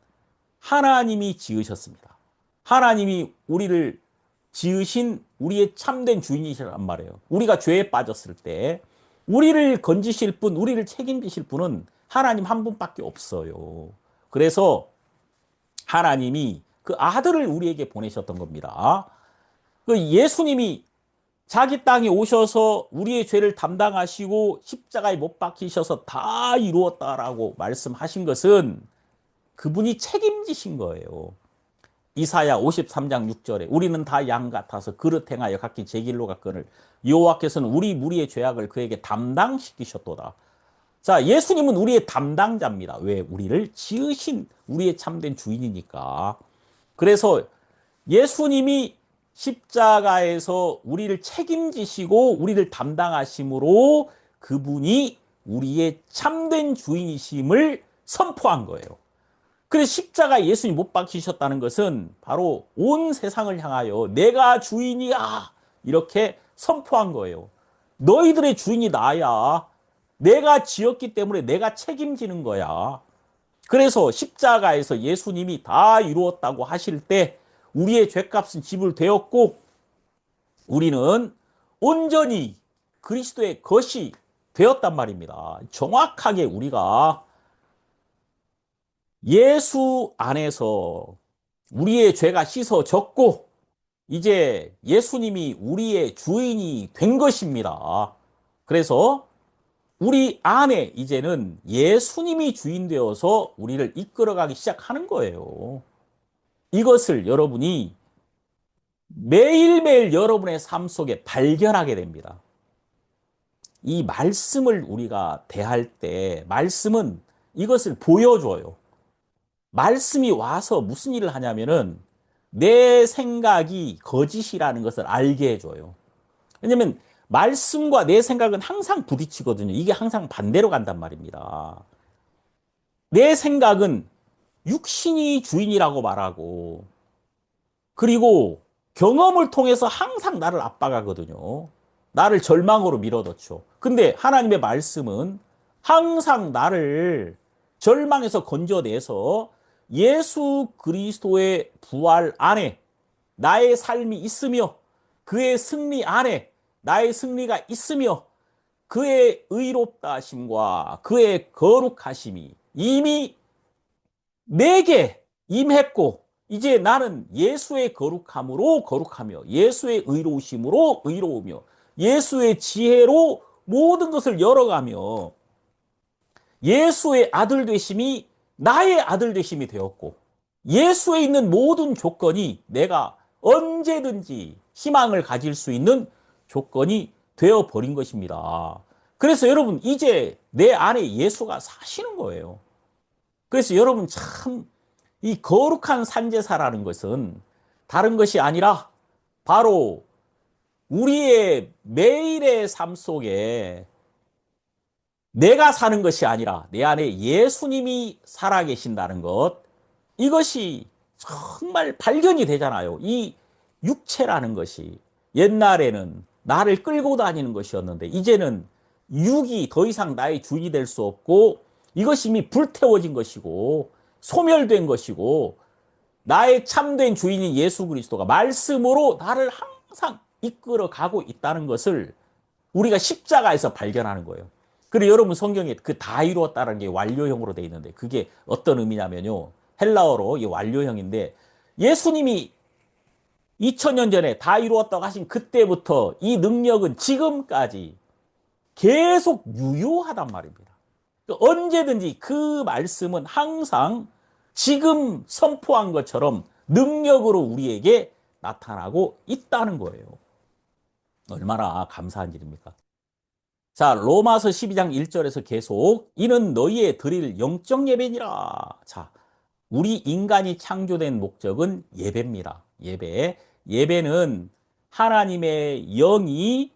하나님이 지으셨습니다. 하나님이 우리를 지으신 우리의 참된 주인이시란 말이에요. 우리가 죄에 빠졌을 때 우리를 건지실 분, 우리를 책임지실 분은 하나님 한 분밖에 없어요. 그래서 하나님이 그 아들을 우리에게 보내셨던 겁니다. 그 예수님이 자기 땅에 오셔서 우리의 죄를 담당하시고 십자가에 못 박히셔서 다 이루었다라고 말씀하신 것은 그분이 책임지신 거예요. 이사야 53장 6절에 우리는 다 양 같아서 그릇 행하여 각기 제 길로 갔거늘 여호와께서는 우리 무리의 죄악을 그에게 담당시키셨도다. 자, 예수님은 우리의 담당자입니다. 왜? 우리를 지으신 우리의 참된 주인이니까. 그래서 예수님이 십자가에서 우리를 책임지시고 우리를 담당하심으로 그분이 우리의 참된 주인이심을 선포한 거예요. 그래서 십자가에 예수님 못 박히셨다는 것은 바로 온 세상을 향하여 내가 주인이야 이렇게 선포한 거예요. 너희들의 주인이 나야. 내가 지었기 때문에 내가 책임지는 거야. 그래서 십자가에서 예수님이 다 이루었다고 하실 때 우리의 죄값은 지불되었고 우리는 온전히 그리스도의 것이 되었단 말입니다. 정확하게 우리가 예수 안에서 우리의 죄가 씻어졌고 이제 예수님이 우리의 주인이 된 것입니다. 그래서 우리 안에 이제는 예수님이 주인 되어서 우리를 이끌어가기 시작하는 거예요. 이것을 여러분이 매일매일 여러분의 삶 속에 발견하게 됩니다. 이 말씀을 우리가 대할 때 말씀은 이것을 보여줘요. 말씀이 와서 무슨 일을 하냐면은 내 생각이 거짓이라는 것을 알게 해줘요. 왜냐면 말씀과 내 생각은 항상 부딪히거든요. 이게 항상 반대로 간단 말입니다. 내 생각은 육신이 주인이라고 말하고 그리고 경험을 통해서 항상 나를 압박하거든요. 나를 절망으로 밀어넣죠. 근데 하나님의 말씀은 항상 나를 절망에서 건져내서 예수 그리스도의 부활 안에 나의 삶이 있으며 그의 승리 안에 나의 승리가 있으며 그의 의롭다 하심과 그의 거룩하심이 이미 내게 임했고 이제 나는 예수의 거룩함으로 거룩하며 예수의 의로우심으로 의로우며 예수의 지혜로 모든 것을 열어가며 예수의 아들 되심이 나의 아들 되심이 되었고 예수에 있는 모든 조건이 내가 언제든지 희망을 가질 수 있는 조건이 되어버린 것입니다. 그래서 여러분 이제 내 안에 예수가 사시는 거예요. 그래서 여러분 참 이 거룩한 산제사라는 것은 다른 것이 아니라 바로 우리의 매일의 삶 속에 내가 사는 것이 아니라 내 안에 예수님이 살아계신다는 것 이것이 정말 발견이 되잖아요. 이 육체라는 것이 옛날에는 나를 끌고 다니는 것이었는데 이제는 육이 더 이상 나의 주인이 될 수 없고 이것이 이미 불태워진 것이고 소멸된 것이고 나의 참된 주인인 예수 그리스도가 말씀으로 나를 항상 이끌어 가고 있다는 것을 우리가 십자가에서 발견하는 거예요. 그리고 여러분 성경에 그 다 이루었다는 게 완료형으로 되어 있는데 그게 어떤 의미냐면요. 헬라어로 이 완료형인데 예수님이 2000년 전에 다 이루었다고 하신 그때부터 이 능력은 지금까지 계속 유효하단 말입니다. 언제든지 그 말씀은 항상 지금 선포한 것처럼 능력으로 우리에게 나타나고 있다는 거예요. 얼마나 감사한 일입니까? 자, 로마서 12장 1절에서 계속 이는 너희의 드릴 영적 예배니라. 자, 우리 인간이 창조된 목적은 예배입니다. 예배. 예배는 하나님의 영이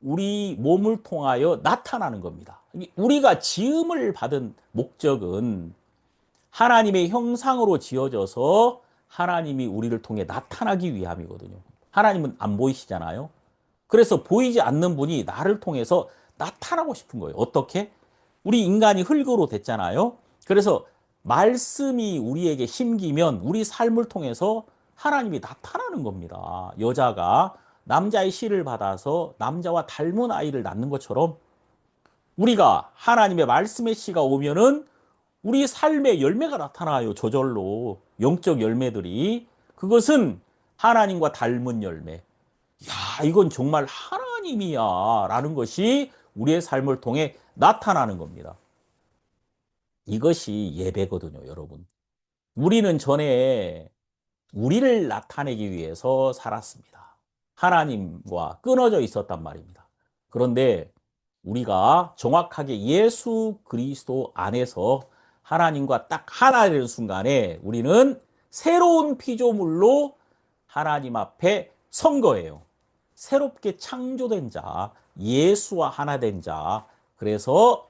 우리 몸을 통하여 나타나는 겁니다. 우리가 지음을 받은 목적은 하나님의 형상으로 지어져서 하나님이 우리를 통해 나타나기 위함이거든요. 하나님은 안 보이시잖아요. 그래서 보이지 않는 분이 나를 통해서 나타나고 싶은 거예요. 어떻게? 우리 인간이 흙으로 됐잖아요. 그래서 말씀이 우리에게 심기면 우리 삶을 통해서 하나님이 나타나는 겁니다. 여자가 남자의 씨를 받아서 남자와 닮은 아이를 낳는 것처럼 우리가 하나님의 말씀의 씨가 오면은 우리 삶의 열매가 나타나요. 저절로 영적 열매들이 그것은 하나님과 닮은 열매. 야, 이건 정말 하나님이야 라는 것이 우리의 삶을 통해 나타나는 겁니다. 이것이 예배거든요, 여러분. 우리는 전에 우리를 나타내기 위해서 살았습니다. 하나님과 끊어져 있었단 말입니다. 그런데 우리가 정확하게 예수 그리스도 안에서 하나님과 딱 하나 되는 순간에 우리는 새로운 피조물로 하나님 앞에 선 거예요. 새롭게 창조된 자, 예수와 하나 된 자. 그래서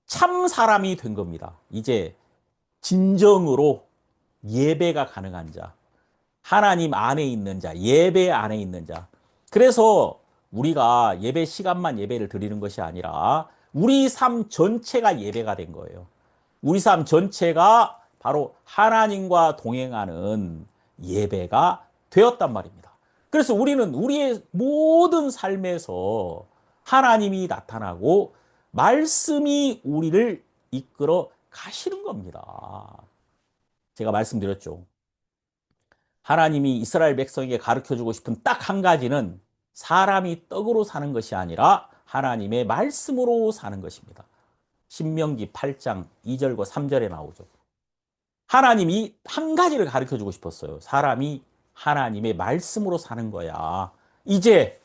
참 사람이 된 겁니다. 이제 진정으로 예배가 가능한 자, 하나님 안에 있는 자, 예배 안에 있는 자. 그래서 우리가 예배 시간만 예배를 드리는 것이 아니라 우리 삶 전체가 예배가 된 거예요. 우리 삶 전체가 바로 하나님과 동행하는 예배가 되었단 말입니다. 그래서 우리는 우리의 모든 삶에서 하나님이 나타나고 말씀이 우리를 이끌어 가시는 겁니다. 제가 말씀드렸죠. 하나님이 이스라엘 백성에게 가르쳐 주고 싶은 딱 한 가지는 사람이 떡으로 사는 것이 아니라 하나님의 말씀으로 사는 것입니다. 신명기 8장 2절과 3절에 나오죠. 하나님이 한 가지를 가르쳐 주고 싶었어요. 사람이 하나님의 말씀으로 사는 거야. 이제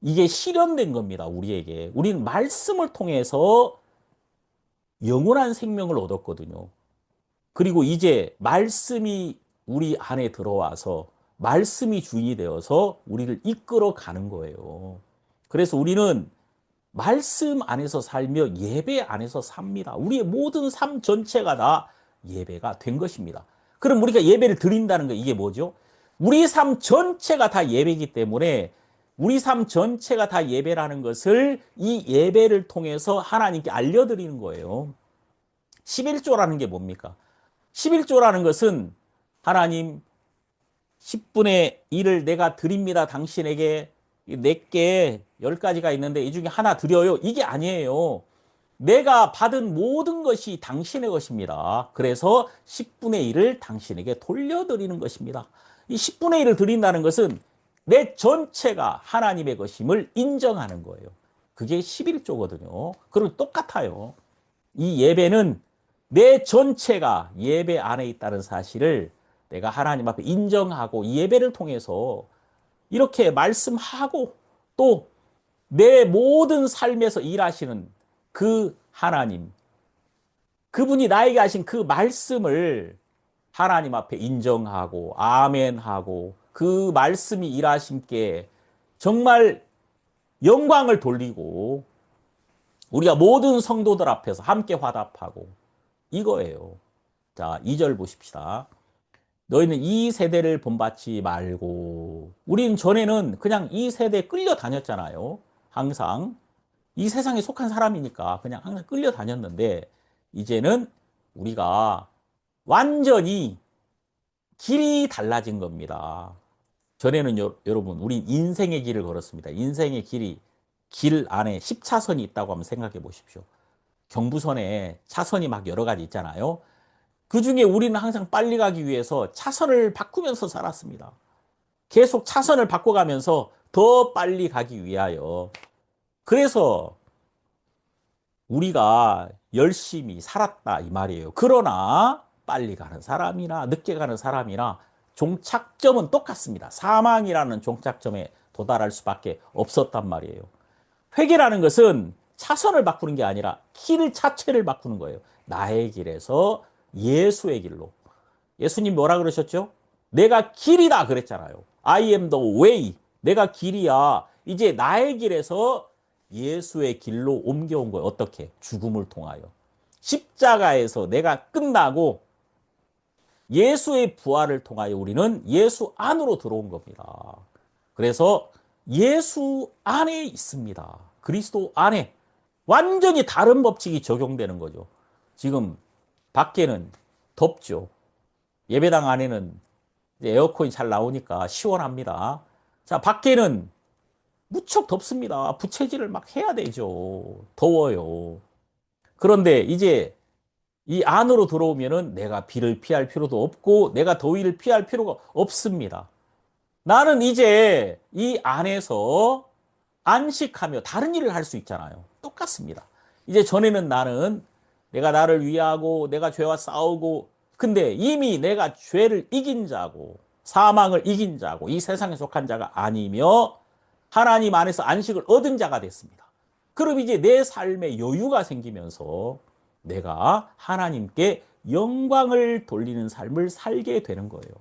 이게 실현된 겁니다. 우리에게. 우리는 말씀을 통해서 영원한 생명을 얻었거든요. 그리고 이제 말씀이 우리 안에 들어와서 말씀이 주인이 되어서 우리를 이끌어 가는 거예요. 그래서 우리는 말씀 안에서 살며 예배 안에서 삽니다. 우리의 모든 삶 전체가 다 예배가 된 것입니다. 그럼 우리가 예배를 드린다는 거 이게 뭐죠? 우리 삶 전체가 다 예배이기 때문에 우리 삶 전체가 다 예배라는 것을 이 예배를 통해서 하나님께 알려드리는 거예요. 11조라는 게 뭡니까? 11조라는 것은 하나님 10분의 1을 내가 드립니다. 당신에게 내게 10가지가 있는데 이 중에 하나 드려요. 이게 아니에요. 내가 받은 모든 것이 당신의 것입니다. 그래서 10분의 1을 당신에게 돌려드리는 것입니다. 이 10분의 1을 드린다는 것은 내 전체가 하나님의 것임을 인정하는 거예요. 그게 11조거든요. 그리고 똑같아요. 이 예배는 내 전체가 예배 안에 있다는 사실을 내가 하나님 앞에 인정하고 이 예배를 통해서 이렇게 말씀하고 또 내 모든 삶에서 일하시는 그 하나님, 그분이 나에게 하신 그 말씀을 하나님 앞에 인정하고 아멘하고 그 말씀이 일하심께 정말 영광을 돌리고 우리가 모든 성도들 앞에서 함께 화답하고 이거예요. 자, 2절 보십시다. 너희는 이 세대를 본받지 말고 우린 전에는 그냥 이 세대에 끌려다녔잖아요. 항상 이 세상에 속한 사람이니까 그냥 항상 끌려다녔는데 이제는 우리가 완전히 길이 달라진 겁니다. 전에는 여러분 우리 인생의 길을 걸었습니다. 인생의 길이 길 안에 10차선이 있다고 한번 생각해 보십시오. 경부선에 차선이 막 여러 가지 있잖아요. 그 중에 우리는 항상 빨리 가기 위해서 차선을 바꾸면서 살았습니다. 계속 차선을 바꿔가면서 더 빨리 가기 위하여. 그래서 우리가 열심히 살았다 이 말이에요. 그러나 빨리 가는 사람이나 늦게 가는 사람이나 종착점은 똑같습니다. 사망이라는 종착점에 도달할 수밖에 없었단 말이에요. 회개라는 것은 차선을 바꾸는 게 아니라 길 자체를 바꾸는 거예요. 나의 길에서 예수의 길로. 예수님 뭐라 그러셨죠? 내가 길이다 그랬잖아요. I am the way. 내가 길이야. 이제 나의 길에서 예수의 길로 옮겨온 거예요. 어떻게? 죽음을 통하여. 십자가에서 내가 끝나고 예수의 부활을 통하여 우리는 예수 안으로 들어온 겁니다. 그래서 예수 안에 있습니다. 그리스도 안에 완전히 다른 법칙이 적용되는 거죠. 지금 밖에는 덥죠. 예배당 안에는 에어컨이 잘 나오니까 시원합니다. 자, 밖에는 무척 덥습니다. 부채질을 막 해야 되죠. 더워요. 그런데 이제 이 안으로 들어오면은 내가 비를 피할 필요도 없고 내가 더위를 피할 필요가 없습니다. 나는 이제 이 안에서 안식하며 다른 일을 할 수 있잖아요. 똑같습니다. 이제 전에는 나는 내가 나를 위하고 내가 죄와 싸우고 근데 이미 내가 죄를 이긴 자고 사망을 이긴 자고 이 세상에 속한 자가 아니며 하나님 안에서 안식을 얻은 자가 됐습니다. 그럼 이제 내 삶에 여유가 생기면서 내가 하나님께 영광을 돌리는 삶을 살게 되는 거예요.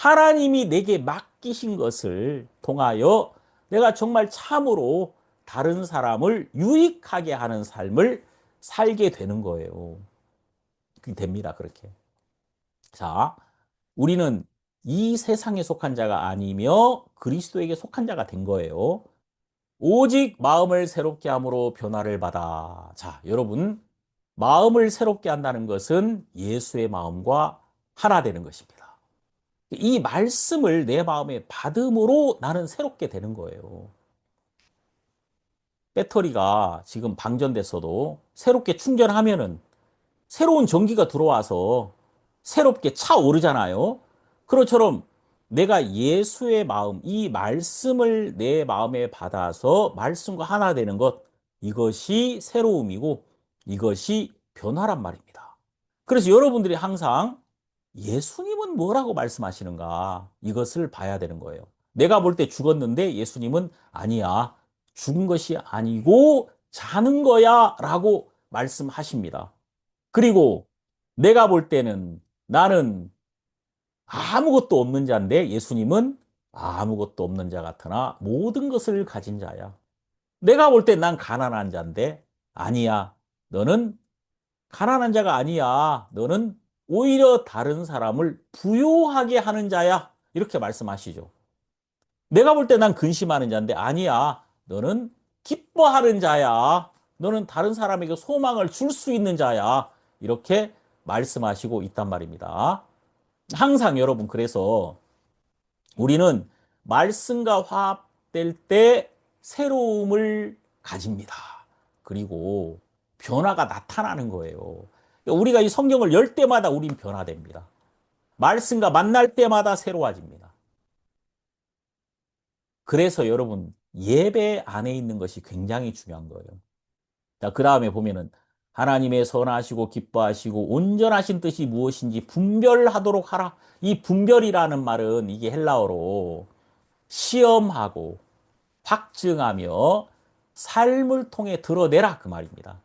하나님이 내게 맡기신 것을 통하여 내가 정말 참으로 다른 사람을 유익하게 하는 삶을 살게 되는 거예요. 그게 됩니다, 그렇게. 자, 우리는 이 세상에 속한 자가 아니며 그리스도에게 속한 자가 된 거예요. 오직 마음을 새롭게 함으로 변화를 받아. 자, 여러분, 마음을 새롭게 한다는 것은 예수의 마음과 하나 되는 것입니다. 이 말씀을 내 마음에 받음으로 나는 새롭게 되는 거예요. 배터리가 지금 방전됐어도 새롭게 충전하면은 새로운 전기가 들어와서 새롭게 차오르잖아요. 그것처럼 내가 예수의 마음, 이 말씀을 내 마음에 받아서 말씀과 하나 되는 것, 이것이 새로움이고 이것이 변화란 말입니다. 그래서 여러분들이 항상 예수님은 뭐라고 말씀하시는가? 이것을 봐야 되는 거예요. 내가 볼 때 죽었는데 예수님은 아니야. 죽은 것이 아니고 자는 거야. 라고 말씀하십니다. 그리고 내가 볼 때는 나는 아무것도 없는 자인데 예수님은 아무것도 없는 자 같으나 모든 것을 가진 자야. 내가 볼 때 난 가난한 자인데 아니야. 너는 가난한 자가 아니야. 너는 오히려 다른 사람을 부요하게 하는 자야. 이렇게 말씀하시죠. 내가 볼 때 난 근심하는 자인데 아니야. 너는 기뻐하는 자야. 너는 다른 사람에게 소망을 줄 수 있는 자야. 이렇게 말씀하시고 있단 말입니다. 항상 여러분, 그래서 우리는 말씀과 화합될 때 새로움을 가집니다. 그리고 변화가 나타나는 거예요. 우리가 이 성경을 열 때마다 우린 변화됩니다. 말씀과 만날 때마다 새로워집니다. 그래서 여러분, 예배 안에 있는 것이 굉장히 중요한 거예요. 자, 그 다음에 보면은 하나님의 선하시고 기뻐하시고 온전하신 뜻이 무엇인지 분별하도록 하라. 이 분별이라는 말은 이게 헬라어로 시험하고 확증하며 삶을 통해 드러내라 그 말입니다.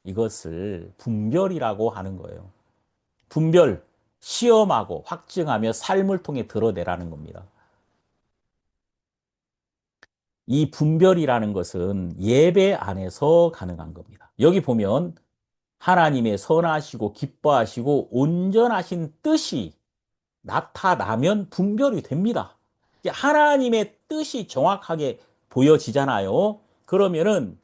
이것을 분별이라고 하는 거예요. 분별, 시험하고 확증하며 삶을 통해 드러내라는 겁니다. 이 분별이라는 것은 예배 안에서 가능한 겁니다. 여기 보면 하나님의 선하시고 기뻐하시고 온전하신 뜻이 나타나면 분별이 됩니다. 하나님의 뜻이 정확하게 보여지잖아요. 그러면은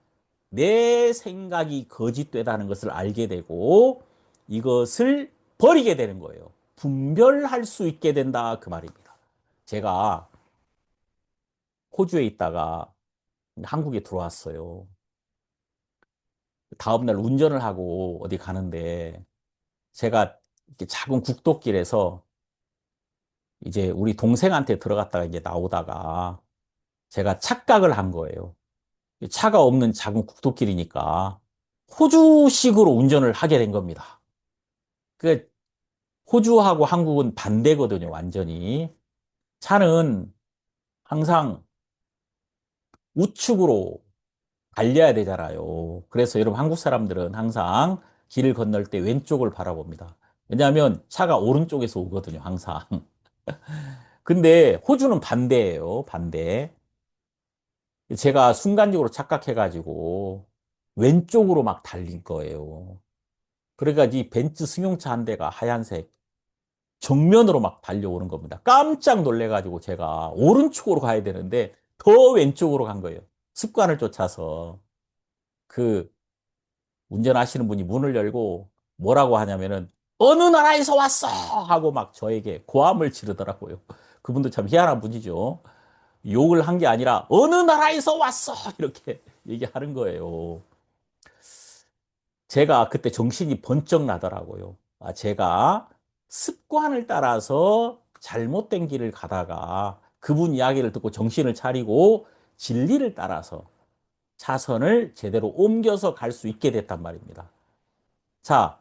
내 생각이 거짓되다는 것을 알게 되고 이것을 버리게 되는 거예요. 분별할 수 있게 된다 그 말입니다. 제가 호주에 있다가 한국에 들어왔어요. 다음날 운전을 하고 어디 가는데 제가 이렇게 작은 국도길에서 이제 우리 동생한테 들어갔다가 이제 나오다가 제가 착각을 한 거예요. 차가 없는 작은 국도길이니까 호주식으로 운전을 하게 된 겁니다. 그 호주하고 한국은 반대거든요, 완전히. 차는 항상 우측으로 달려야 되잖아요. 그래서 여러분 한국 사람들은 항상 길을 건널 때 왼쪽을 바라봅니다. 왜냐하면 차가 오른쪽에서 오거든요, 항상. 근데 호주는 반대예요, 반대. 제가 순간적으로 착각해가지고 왼쪽으로 막 달린 거예요. 그러니까 이 벤츠 승용차 한 대가 하얀색 정면으로 막 달려오는 겁니다. 깜짝 놀래가지고 제가 오른쪽으로 가야 되는데 더 왼쪽으로 간 거예요. 습관을 쫓아서. 그 운전하시는 분이 문을 열고 뭐라고 하냐면은 어느 나라에서 왔어! 하고 막 저에게 고함을 지르더라고요. 그분도 참 희한한 분이죠. 욕을 한 게 아니라 어느 나라에서 왔어! 이렇게 얘기하는 거예요. 제가 그때 정신이 번쩍 나더라고요. 아, 제가 습관을 따라서 잘못된 길을 가다가 그분 이야기를 듣고 정신을 차리고 진리를 따라서 차선을 제대로 옮겨서 갈 수 있게 됐단 말입니다. 자,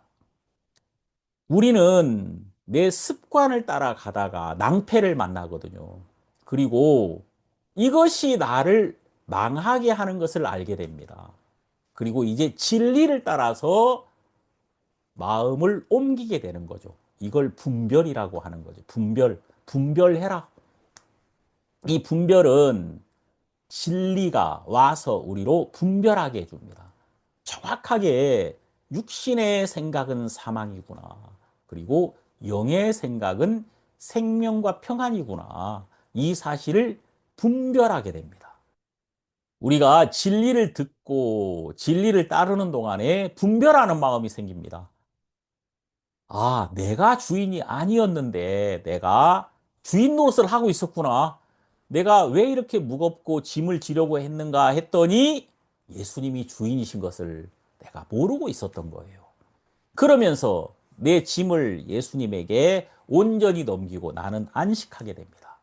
우리는 내 습관을 따라가다가 낭패를 만나거든요. 그리고 이것이 나를 망하게 하는 것을 알게 됩니다. 그리고 이제 진리를 따라서 마음을 옮기게 되는 거죠. 이걸 분별이라고 하는 거죠. 분별. 분별해라. 이 분별은 진리가 와서 우리로 분별하게 해줍니다. 정확하게 육신의 생각은 사망이구나. 그리고 영의 생각은 생명과 평안이구나. 이 사실을 분별하게 됩니다. 우리가 진리를 듣고 진리를 따르는 동안에 분별하는 마음이 생깁니다. 아, 내가 주인이 아니었는데 내가 주인 노릇을 하고 있었구나. 내가 왜 이렇게 무겁고 짐을 지려고 했는가 했더니 예수님이 주인이신 것을 내가 모르고 있었던 거예요. 그러면서 내 짐을 예수님에게 온전히 넘기고 나는 안식하게 됩니다.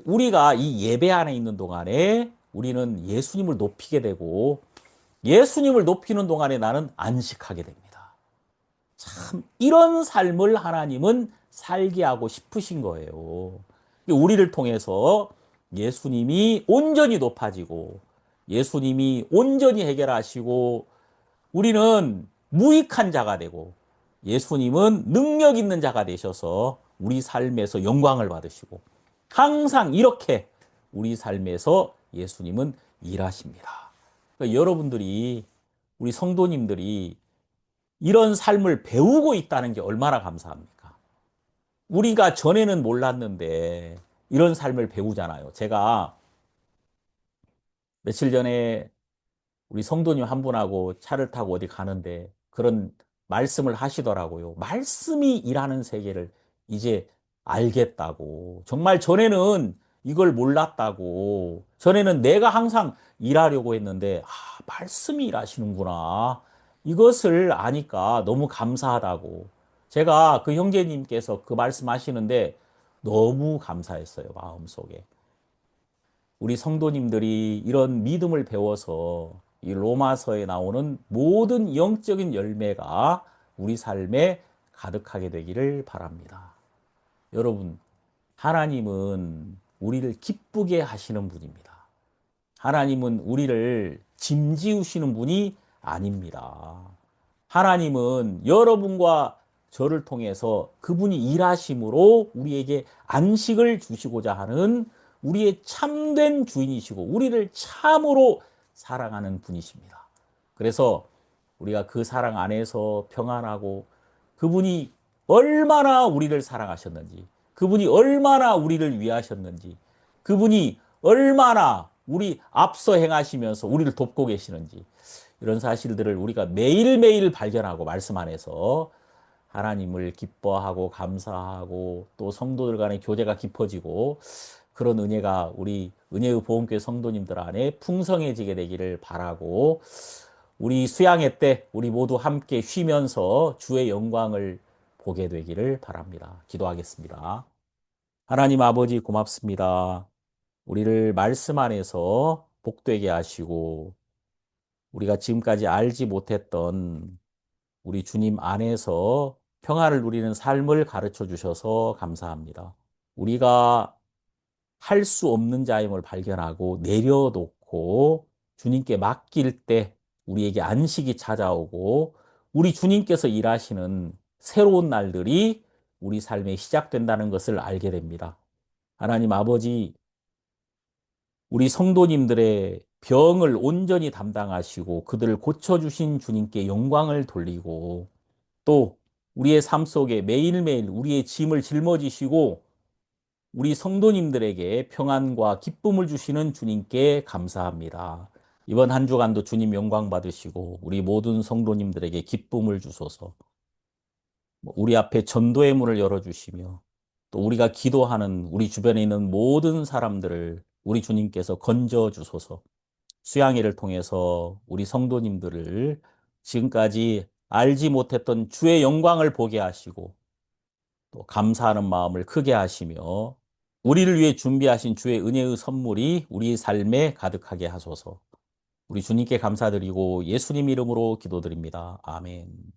우리가 이 예배 안에 있는 동안에 우리는 예수님을 높이게 되고 예수님을 높이는 동안에 나는 안식하게 됩니다. 참 이런 삶을 하나님은 살게 하고 싶으신 거예요. 우리를 통해서 예수님이 온전히 높아지고 예수님이 온전히 해결하시고 우리는 무익한 자가 되고 예수님은 능력 있는 자가 되셔서 우리 삶에서 영광을 받으시고 항상 이렇게 우리 삶에서 예수님은 일하십니다. 그러니까 여러분들이 우리 성도님들이 이런 삶을 배우고 있다는 게 얼마나 감사합니까? 우리가 전에는 몰랐는데 이런 삶을 배우잖아요. 제가 며칠 전에 우리 성도님 한 분하고 차를 타고 어디 가는데 그런 말씀을 하시더라고요. 말씀이 일하는 세계를 이제 알겠다고. 정말 전에는 이걸 몰랐다고. 전에는 내가 항상 일하려고 했는데, 아, 말씀이 일하시는구나. 이것을 아니까 너무 감사하다고. 제가 그 형제님께서 그 말씀하시는데 너무 감사했어요, 마음속에. 우리 성도님들이 이런 믿음을 배워서 이 로마서에 나오는 모든 영적인 열매가 우리 삶에 가득하게 되기를 바랍니다. 여러분, 하나님은 우리를 기쁘게 하시는 분입니다. 하나님은 우리를 짐지우시는 분이 아닙니다. 하나님은 여러분과 저를 통해서 그분이 일하심으로 우리에게 안식을 주시고자 하는 우리의 참된 주인이시고 우리를 참으로 사랑하는 분이십니다. 그래서 우리가 그 사랑 안에서 평안하고 그분이 얼마나 우리를 사랑하셨는지, 그분이 얼마나 우리를 위하셨는지, 그분이 얼마나 우리 앞서 행하시면서 우리를 돕고 계시는지 이런 사실들을 우리가 매일매일 발견하고 말씀 안에서 하나님을 기뻐하고 감사하고 또 성도들 간의 교제가 깊어지고 그런 은혜가 우리 은혜의 보험교회 성도님들 안에 풍성해지게 되기를 바라고 우리 수양회 때 우리 모두 함께 쉬면서 주의 영광을 보게 되기를 바랍니다. 기도하겠습니다. 하나님 아버지 고맙습니다. 우리를 말씀 안에서 복되게 하시고 우리가 지금까지 알지 못했던 우리 주님 안에서 평안을 누리는 삶을 가르쳐 주셔서 감사합니다. 우리가 할 수 없는 자임을 발견하고 내려놓고 주님께 맡길 때 우리에게 안식이 찾아오고 우리 주님께서 일하시는 새로운 날들이 우리 삶에 시작된다는 것을 알게 됩니다. 하나님 아버지, 우리 성도님들의 병을 온전히 담당하시고 그들을 고쳐주신 주님께 영광을 돌리고 또 우리의 삶 속에 매일매일 우리의 짐을 짊어지시고 우리 성도님들에게 평안과 기쁨을 주시는 주님께 감사합니다. 이번 한 주간도 주님 영광 받으시고 우리 모든 성도님들에게 기쁨을 주소서. 우리 앞에 전도의 문을 열어주시며 또 우리가 기도하는 우리 주변에 있는 모든 사람들을 우리 주님께서 건져 주소서. 수양회를 통해서 우리 성도님들을 지금까지 알지 못했던 주의 영광을 보게 하시고 또 감사하는 마음을 크게 하시며 우리를 위해 준비하신 주의 은혜의 선물이 우리 삶에 가득하게 하소서. 우리 주님께 감사드리고 예수님 이름으로 기도드립니다. 아멘.